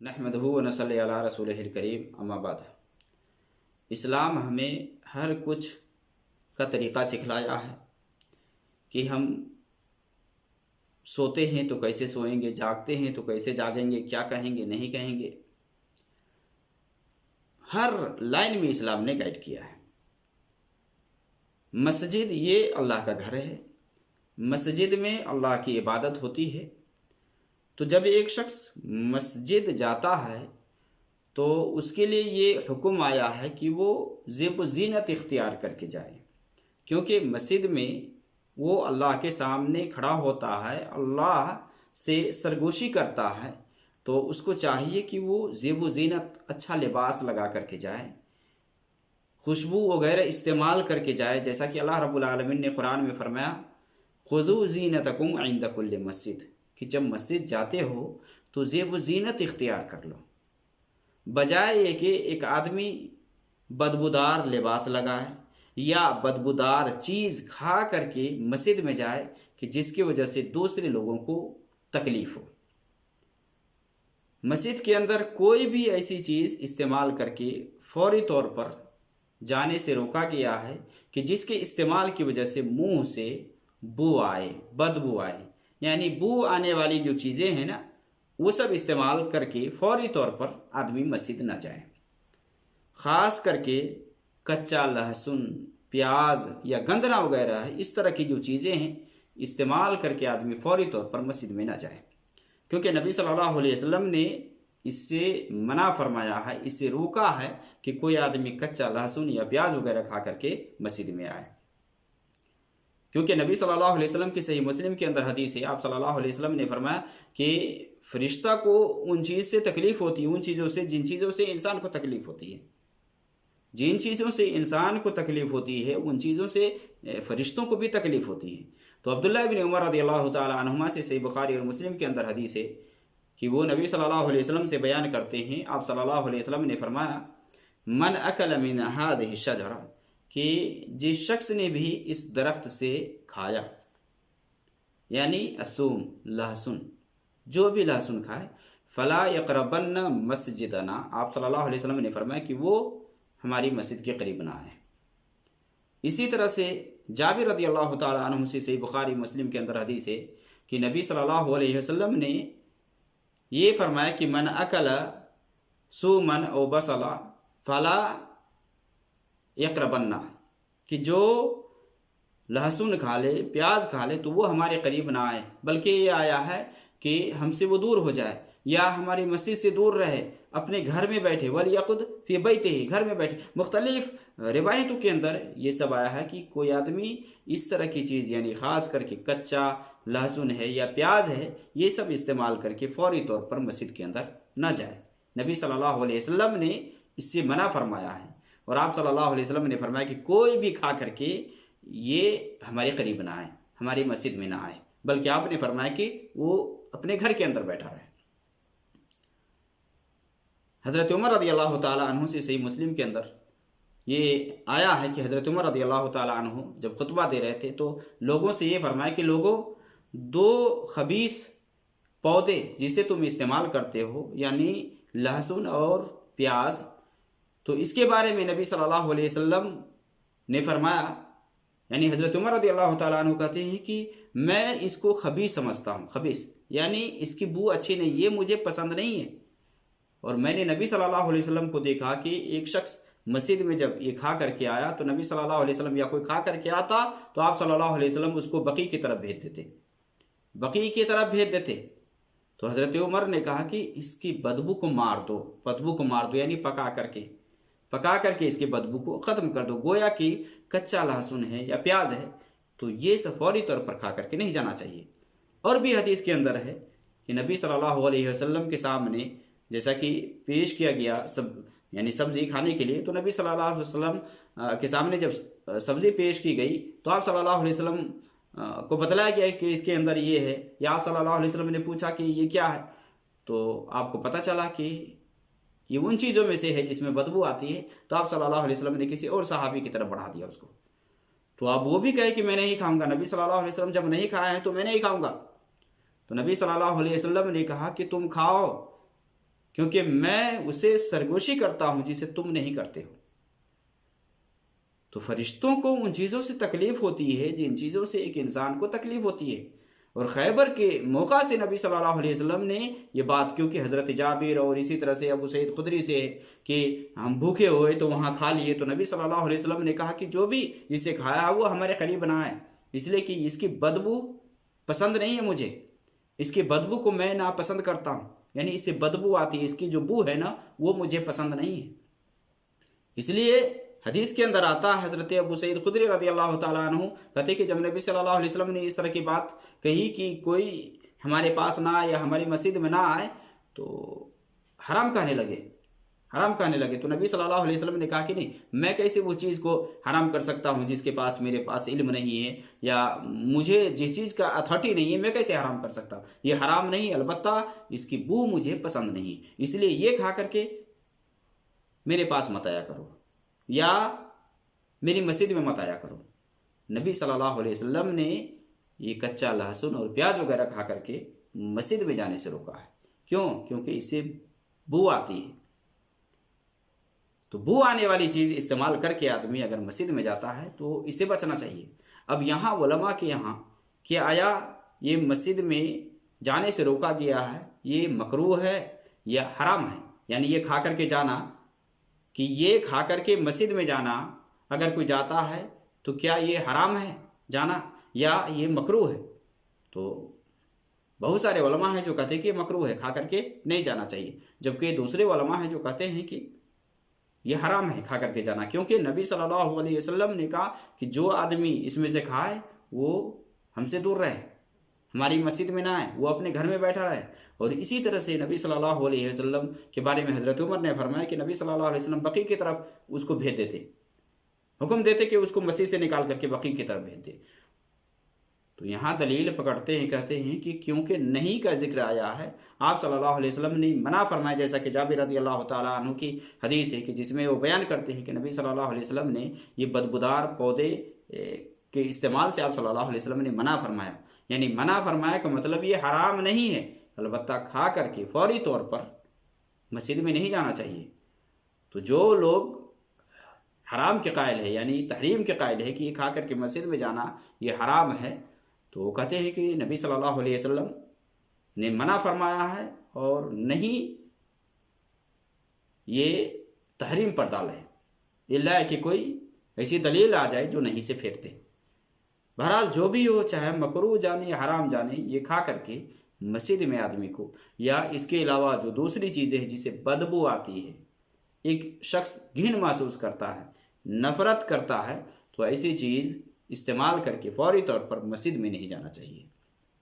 नहमदहु व नसल्ली अला रसूलिहिल करीम अम्मा बाद। इस्लाम हमें हर कुछ का तरीक़ा सिखलाया है कि हम सोते हैं तो कैसे सोएंगे, जागते हैं तो कैसे जागेंगे, क्या कहेंगे नहीं कहेंगे, हर लाइन में इस्लाम ने गाइड किया है। मस्जिद ये अल्लाह का घर है, मस्जिद में अल्लाह की इबादत होती है। तो जब एक शख्स मस्जिद जाता है तो उसके लिए ये हुक्म आया है कि वो ज़ेब व ज़ीनत इख्तियार करके जाए, क्योंकि मस्जिद में वो अल्लाह के सामने खड़ा होता है, अल्लाह से सरगोशी करता है। तो उसको चाहिए कि वो ज़ेब व ज़ीनत, अच्छा लिबास लगा करके जाए, खुशबू वगैरह इस्तेमाल करके जाए, जैसा कि अल्लाह रब्बुल आलमीन ने कुरान में फरमाया खुज़ू ज़ीनतकुम इंद कुल्लि मस्जिद, कि जब मस्जिद जाते हो तो ज़ेब व ज़ीनत इख्तियार कर लो, बजाय ये कि एक आदमी बदबूदार लिबास लगाए या बदबूदार चीज़ खा करके मस्जिद में जाए कि जिसकी वजह से दूसरे लोगों को तकलीफ़ हो। मस्जिद के अंदर कोई भी ऐसी चीज़ इस्तेमाल करके फौरी तौर पर जाने से रोका गया है कि जिसके इस्तेमाल की वजह से मुंह से बू आए, बदबू आए, यानी बू आने वाली जो चीज़ें हैं ना, वो सब इस्तेमाल करके फौरी तौर पर आदमी मस्जिद न जाए। ख़ास करके कच्चा लहसुन, प्याज या गंदना वगैरह है, इस तरह की जो चीज़ें हैं इस्तेमाल करके आदमी फौरी तौर पर मस्जिद में न जाए, क्योंकि नबी सल्लल्लाहु अलैहि वसल्लम ने इससे मना फरमाया है, इससे रोका है कि कोई आदमी कच्चा लहसुन या प्याज वगैरह खा करके मस्जिद में आए। क्योंकि नबी सल्लल्लाहु अलैहि वसल्लम की सही मुस्लिम के अंदर हदीस है, आप सल्लल्लाहु अलैहि वसल्लम ने फरमाया कि फरिश्ता को उन चीज़ से तकलीफ़ होती है, उन चीज़ों से जिन चीज़ों से इंसान को तकलीफ़ होती है, जिन चीज़ों से इंसान को तकलीफ़ होती है उन चीज़ों से फरिश्तों को भी तकलीफ़ होती है। तो अब्दुल्लाह इब्न उमर रज़ियल्लाहु तआला अन्हुमा से सही बुखारी और मुस्लिम के अंदर हदीस है कि वो नबी सल्लल्लाहु अलैहि वसल्लम से बयान करते हैं, आप सल्लल्लाहु अलैहि वसल्लम ने फरमाया मन अकल मिन हाज़िहि शजरा, कि जिस शख्स ने भी इस दरख्त से खाया, यानी असूम लहसुन, जो भी लहसुन खाए, फ़ला यक़रबन्न मस्जिदना, आप सल्लल्लाहु अलैहि वसल्लम ने फरमाया कि वो हमारी मस्जिद के करीब ना आए। इसी तरह से जाबिर रज़ियल्लाहु तआला अन्हु से सही बुखारी मुस्लिम के अंदर हदीस है कि नबी सल्लल्लाहु अलैहि वसल्लम ने ये फरमाया कि मन अकल सूमन औ बसला फ़ला यक़रबन्ना, कि जो लहसुन खा ले, प्याज खा ले, तो वो हमारे करीब ना आए, बल्कि ये आया है कि हमसे वो दूर हो जाए या हमारी मस्जिद से दूर रहे, अपने घर में बैठे, वलियक़ुद फ़ी बैतिही, घर में बैठे। मुख्तलिफ रिवायतों के अंदर ये सब आया है कि कोई आदमी इस तरह की चीज़, यानी ख़ास करके कच्चा लहसुन है या प्याज है, ये सब इस्तेमाल करके फौरी तौर पर मस्जिद के अंदर न जाए। नबी सल्लल्लाहु अलैहि वसल्लम ने इससे मना फरमाया है। और आप सल्लल्लाहु अलैहि वसल्लम ने फरमाया कि कोई भी खा करके ये हमारे करीब ना आए, हमारी मस्जिद में ना आए, बल्कि आपने फरमाया कि वो अपने घर के अंदर बैठा रहे। हज़रत उमर रज़ियल्लाहु ताला अन्हु से सही मुस्लिम के अंदर ये आया है कि हज़रत उमर रज़ियल्लाहु ताला अन्हु जब खुतबा दे रहे थे तो लोगों से ये फरमाया कि लोगों, दो खबीस पौधे जिसे तुम इस्तेमाल करते हो, यानी लहसुन और प्याज, तो इसके बारे में नबी सल्लल्लाहु अलैहि वसल्लम ने फरमाया, यानी हज़रत उमर रज़ियल्लाहु ताला अन्हु कहते हैं कि मैं इसको खबीस समझता हूँ, खबीस यानी इसकी बू अच्छी नहीं, ये मुझे पसंद नहीं है। और मैंने नबी सल्लल्लाहु अलैहि वसल्लम को देखा कि एक शख्स मस्जिद में जब ये खा करके आया तो नबी सल्लल्लाहु अलैहि वसल्लम, या कोई खा करके आता तो आप सल्लल्लाहु अलैहि वसल्लम उसको बकी की तरफ भेज देते, बकी की तरफ भेज देते। तो हज़रत उमर ने कहा कि इसकी बदबू को मार दो, बदबू को मार दो, यानी पका करके इसकी बदबू को ख़त्म कर दो। गोया कि कच्चा लहसुन है या प्याज है तो ये सब फौरी तौर पर खा करके नहीं जाना चाहिए। और भी हदीस के अंदर है कि नबी सल्लल्लाहु अलैहि वसल्लम के सामने जैसा कि पेश किया गया सब, यानी सब्ज़ी खाने के लिए, तो नबी सल्लल्लाहु अलैहि वसल्लम के सामने जब सब्ज़ी पेश की गई तो आप सल्लल्लाहु अलैहि वसल्लम को बतलाया गया कि इसके अंदर ये है, या आप सल्लल्लाहु अलैहि वसल्लम ने पूछा कि ये क्या है, तो आपको पता चला कि ये उन चीज़ों में से है जिसमें बदबू आती है। तो आप सल्लल्लाहु अलैहि वसल्लम ने किसी और सहाबी की तरफ बढ़ा दिया उसको, तो आप वो भी कहे कि मैं नहीं खाऊंगा। नबी सल्लल्लाहु अलैहि वसल्लम जब नहीं खाया है तो मैं नहीं खाऊंगा। तो नबी सल्लल्लाहु अलैहि वसल्लम ने कहा कि तुम खाओ, کیونکہ میں اسے سرگوشی کرتا ہوں جسے تم نہیں کرتے ہو۔ تو فرشتوں کو ان چیزوں سے تکلیف ہوتی ہے جن چیزوں سے ایک انسان کو تکلیف ہوتی ہے۔ اور خیبر کے موقع سے نبی صلی اللہ علیہ وسلم نے یہ بات، کیونکہ حضرت جابر اور اسی طرح سے ابو سعید خدری سے کہ ہم بھوکے ہوئے تو وہاں کھا لیے، تو نبی صلی اللہ علیہ وسلم نے کہا کہ جو بھی اسے کھایا وہ ہمارے قریب نہ آئے، اس لیے کہ اس کی بدبو پسند نہیں ہے مجھے، اس کی بدبو کو میں ناپسند کرتا ہوں، یعنی اس سے بدبو آتی ہے، اس کی جو بو ہے نا وہ مجھے پسند نہیں ہے۔ اس لیے حدیث کے اندر آتا ہے، حضرت ابو سعید خدری رضی اللہ تعالیٰ عنہ کہتے ہیں کہ جب نبی صلی اللہ علیہ وسلم نے اس طرح کی بات کہی کہ کوئی ہمارے پاس نہ آئے یا ہماری مسجد میں نہ آئے تو حرام کہنے لگے تو نبی صلی اللہ علیہ وسلم نے کہا کہ نہیں، میں کیسے وہ چیز کو حرام کر سکتا ہوں جس کے پاس میرے پاس علم نہیں ہے، یا مجھے جس چیز کا اتھارٹی نہیں ہے میں کیسے حرام کر سکتا ہوں؟ یہ حرام نہیں، البتہ اس کی بو مجھے پسند نہیں، اس لیے یہ کھا کر کے میرے پاس مت آیا کرو یا میری مسجد میں مت آیا کرو۔ نبی صلی اللہ علیہ وسلم نے یہ کچا لہسن اور پیاز وغیرہ کھا کر کے مسجد میں جانے سے روکا ہے۔ کیوں؟ کیونکہ اس سے بو آتی ہے، تو بو آنے والی چیز استعمال کر کے آدمی اگر مسجد میں جاتا ہے تو اس سے بچنا چاہیے۔ اب یہاں علماء کے یہاں کہ آیا یہ مسجد میں جانے سے روکا گیا ہے، یہ مکروہ ہے یا حرام ہے؟ یعنی یہ کھا کر کے جانا، کہ یہ کھا کر کے مسجد میں جانا اگر کوئی جاتا ہے تو کیا یہ حرام ہے جانا یا یہ مکروہ ہے؟ تو بہت سارے علماء ہیں جو کہتے ہیں کہ یہ مکروہ ہے، کھا کر کے نہیں جانا چاہیے، جبکہ دوسرے علماء ہیں جو کہتے ہیں کہ یہ حرام ہے کھا کر کے جانا، کیونکہ نبی صلی اللہ علیہ وسلم نے کہا کہ جو آدمی اس میں سے کھائے وہ ہم سے دور رہے، ہماری مسجد میں نہ آئے، وہ اپنے گھر میں بیٹھا رہے۔ اور اسی طرح سے نبی صلی اللہ علیہ وسلم کے بارے میں حضرت عمر نے فرمایا کہ نبی صلی اللہ علیہ وسلم بقیع کی طرف اس کو بھیج دیتے، حکم دیتے کہ اس کو مسجد سے نکال کر کے بقیع کی طرف بھیج دے۔ تو یہاں دلیل پکڑتے ہیں، کہتے ہیں کہ کیونکہ نہیں کا ذکر آیا ہے، آپ صلی اللہ علیہ وسلم نے منع فرمایا، جیسا کہ جابر رضی اللہ تعالیٰ عنہ کی حدیث ہے کہ جس میں وہ بیان کرتے ہیں کہ نبی صلی اللہ علیہ وسلم نے یہ بدبودار پودے کے استعمال سے آپ صلی اللہ علیہ وسلم نے منع فرمایا۔ یعنی منع فرمایا کا مطلب یہ حرام نہیں ہے، البتہ کھا کر کے فوری طور پر مسجد میں نہیں جانا چاہیے۔ تو جو لوگ حرام کے قائل ہے، یعنی تحریم کے قائل ہے کہ یہ کھا کر کے مسجد میں جانا یہ حرام ہے، تو وہ کہتے ہیں کہ نبی صلی اللہ علیہ وسلم نے منع فرمایا ہے اور نہیں یہ تحریم پر ڈال ہے، الا کہ کوئی ایسی دلیل آ جائے جو نہیں سے پھیرتے۔ بہرحال جو بھی ہو، چاہے مکروہ جانے یا حرام جانے، یہ کھا کر کے مسجد میں آدمی کو یا اس کے علاوہ جو دوسری چیزیں ہیں جسے بدبو آتی ہے، ایک شخص گھن محسوس کرتا ہے، نفرت کرتا ہے، تو ایسی چیز استعمال کر کے فوری طور پر مسجد میں نہیں جانا چاہیے۔